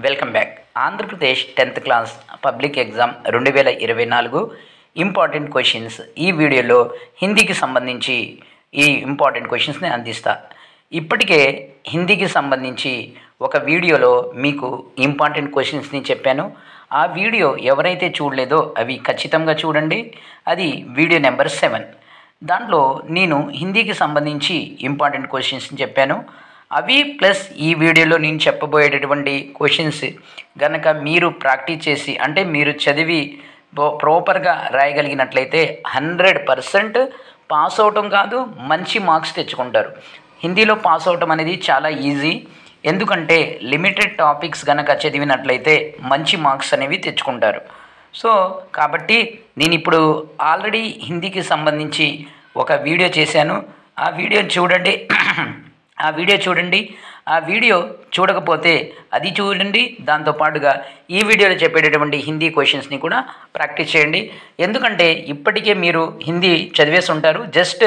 Welcome back. Andhra Pradesh 10th class public exam 2024 important questions ఈ వీడియోలో హిందీకి సంబంధించి ఈ ఇంపార్టెంట్ క్వశ్చన్స్ని అందిస్తా. ఇప్పటికే హిందీకి సంబంధించి ఒక వీడియోలో మీకు ఇంపార్టెంట్ క్వశ్చన్స్ని చెప్పాను. ఆ వీడియో ఎవరైతే చూడలేదో అవి ఖచ్చితంగా చూడండి. అది వీడియో నెంబర్ 7. దాంట్లో నేను హిందీకి సంబంధించి ఇంపార్టెంట్ క్వశ్చన్స్ని చెప్పాను. అవి ప్లస్ ఈ వీడియోలో నేను చెప్పబోయేటటువంటి క్వశ్చన్స్ గనక మీరు ప్రాక్టీస్ చేసి అంటే మీరు చదివి ప్రాపర్గా రాయగలిగినట్లయితే 100% పాస్ అవటం కాదు, మంచి మార్క్స్ తెచ్చుకుంటారు. హిందీలో పాస్ అవటం అనేది చాలా ఈజీ. ఎందుకంటే లిమిటెడ్ టాపిక్స్ గనక చదివినట్లయితే మంచి మార్క్స్ అనేవి తెచ్చుకుంటారు. సో కాబట్టి నేను ఇప్పుడు ఆల్రెడీ హిందీకి సంబంధించి ఒక వీడియో చేశాను. ఆ వీడియో చూడండి. ఆ వీడియో చూడకపోతే అది చూడండి. దాంతోపాటుగా ఈ వీడియోలో చెప్పేటటువంటి హిందీ క్వశ్చన్స్ని కూడా ప్రాక్టీస్ చేయండి. ఎందుకంటే ఇప్పటికే మీరు హిందీ చదివేసి ఉంటారు. జస్ట్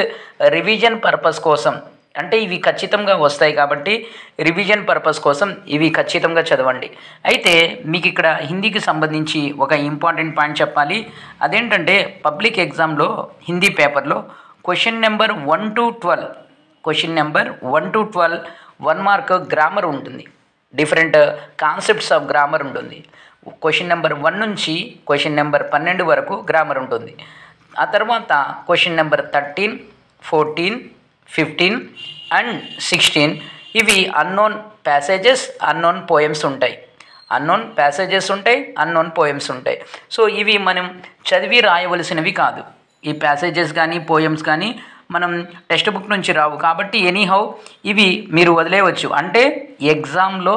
రివిజన్ పర్పస్ కోసం, అంటే ఇవి ఖచ్చితంగా వస్తాయి కాబట్టి రివిజన్ పర్పస్ కోసం ఇవి ఖచ్చితంగా చదవండి. అయితే మీకు ఇక్కడ హిందీకి సంబంధించి ఒక ఇంపార్టెంట్ పాయింట్ చెప్పాలి. అదేంటంటే పబ్లిక్ ఎగ్జామ్లో హిందీ పేపర్లో question number 1 to 12 1 mark grammar ఉంటుంది. డిఫరెంట్ కాన్సెప్ట్స్ ఆఫ్ గ్రామర్ ఉంటుంది. క్వశ్చన్ నెంబర్ 1 నుంచి క్వశ్చన్ నెంబర్ 12 వరకు గ్రామర్ ఉంటుంది. ఆ తర్వాత క్వశ్చన్ నెంబర్ 13, 14, 15 అండ్ 16 ఇవి అన్నోన్ ప్యాసేజెస్, అన్నోన్ పోయమ్స్ ఉంటాయి. అన్నోన్ పోయమ్స్ ఉంటాయి. సో ఇవి మనం చదివి రాయవలసినవి కాదు. ఈ ప్యాసేజెస్ కానీ పోయమ్స్ కానీ మనం టెక్స్ట్ బుక్ నుంచి రావు కాబట్టి ఎనీహౌ ఇవి మీరు వదిలేయవచ్చు. అంటే ఎగ్జామ్లో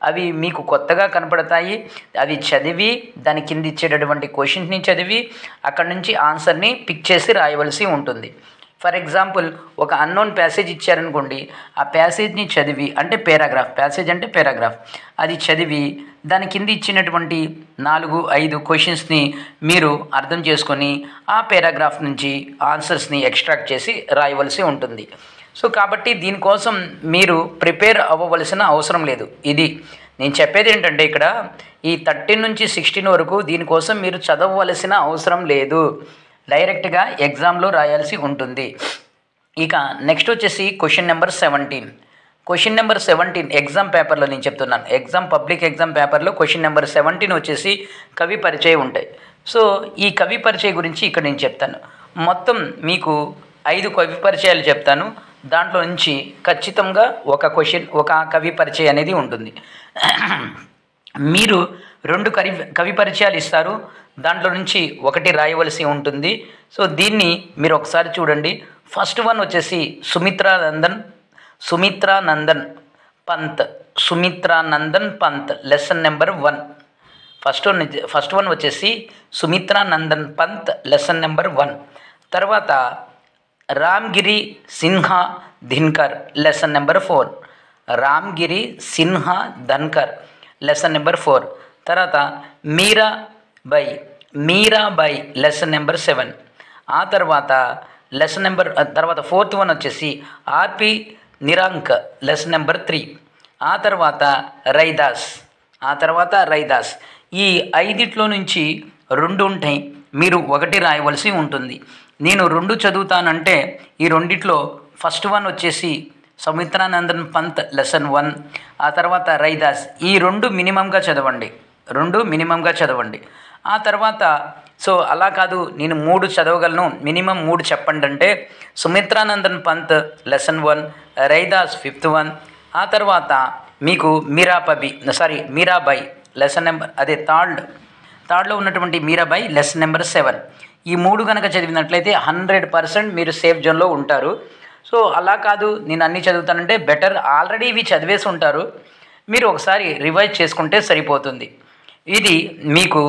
అవి మీకు కొత్తగా కనపడతాయి. అవి చదివి దాని కింద ఇచ్చేటటువంటి క్వశ్చన్స్ని చదివి అక్కడి నుంచి ఆన్సర్ని పిక్ చేసి రాయవలసి ఉంటుంది. ఫర్ ఎగ్జాంపుల్ ఒక అన్నోన్ ప్యాసేజ్ ఇచ్చారనుకోండి, ఆ ప్యాసేజ్ని చదివి అంటే ప్యాసేజ్ అంటే పారాగ్రాఫ్ అది చదివి దాని కింద ఇచ్చినటువంటి 4-5 క్వశ్చన్స్ని మీరు అర్థం చేసుకొని ఆ పారాగ్రాఫ్ నుంచి ఆన్సర్స్ని ఎక్స్ట్రాక్ట్ చేసి రాయవలసి ఉంటుంది. సో కాబట్టి దీనికోసం మీరు ప్రిపేర్ అవ్వవలసిన అవసరం లేదు. ఇది నేను చెప్పేది ఏంటంటే ఇక్కడ ఈ 13 నుంచి 16 వరకు దీనికోసం మీరు చదవవలసిన అవసరం లేదు. డైరెక్ట్గా ఎగ్జామ్లో రాయాల్సి ఉంటుంది. ఇక నెక్స్ట్ వచ్చేసి క్వశ్చన్ నెంబర్ 17 ఎగ్జామ్ పేపర్లో నేను చెప్తున్నాను. పబ్లిక్ ఎగ్జామ్ పేపర్లో క్వశ్చన్ నెంబర్ 17 వచ్చేసి కవి పరిచయం ఉంటాయి. సో ఈ కవి పరిచయం గురించి ఇక్కడ నేను చెప్తాను. మొత్తం మీకు 5 కవి పరిచయాలు చెప్తాను. దాంట్లో నుంచి ఖచ్చితంగా ఒక కవి పరిచయం అనేది ఉంటుంది. మీరు 2 కవి పరిచయాలు ఇస్తారు. దాంట్లో నుంచి ఒకటి రాయవలసి ఉంటుంది. సో దీన్ని మీరు ఒకసారి చూడండి. ఫస్ట్ వన్ వచ్చేసి Sumitranandan Pant lesson number 1. First one వచ్చేసి సుమిత్రానందన్ పంత్ లెసన్ నెంబర్ 1. తర్వాత రామ్గిరి Sinha Dinkar lesson number 4. Lesson number 4. తర్వాత మీరాబాయి లెసన్ నెంబర్ 7. ఆ తర్వాత ఫోర్త్ వన్ వచ్చేసి ఆర్పి నిరాంక్ లెసన్ నెంబర్ 3. ఆ తర్వాత రైదాస్. ఈ 5 నుంచి 2 ఉంటాయి. మీరు 1 రాయవలసి ఉంటుంది. నేను 2 చదువుతానంటే ఈ 2 ఫస్ట్ వన్ వచ్చేసి సుమిత్రానందన్ పంత్ లెసన్ 1. ఆ తర్వాత రైదాస్. ఈ 2 మినిమంగా చదవండి. ఆ తర్వాత సో అలా కాదు నేను 3 చదవగలను, మినిమం 3 చెప్పండి అంటే Sumitranandan Pant lesson 1, Raidas 5th one. ఆ తర్వాత మీకు మీరాబాయి లెసన్ నెంబర్ థర్డ్లో ఉన్నటువంటి మీరాబాయి లెసన్ నెంబర్ 7. ఈ 3 కనుక చదివినట్లయితే 100% మీరు సేఫ్ జోన్లో ఉంటారు. సో అలా కాదు నేను అన్నీ చదువుతానంటే బెటర్. ఆల్రెడీ ఇవి చదివేసి ఉంటారు. మీరు ఒకసారి రివైజ్ చేసుకుంటే సరిపోతుంది. ఇది మీకు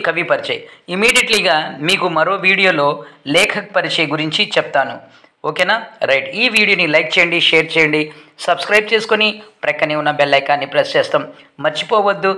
కవి పరిచయం. ఇమీడియట్లీగా మీకు మరో వీడియోలో లేఖక్ పరిచయం గురించి చెప్తాను. ఓకేనా? రైట్. ఈ వీడియోని లైక్ చేయండి, షేర్ చేయండి, సబ్స్క్రైబ్ చేసుకొని ప్రక్కనే ఉన్న బెల్ ఐకాన్ని ప్రెస్ చేస్తాం. మర్చిపోవద్దు.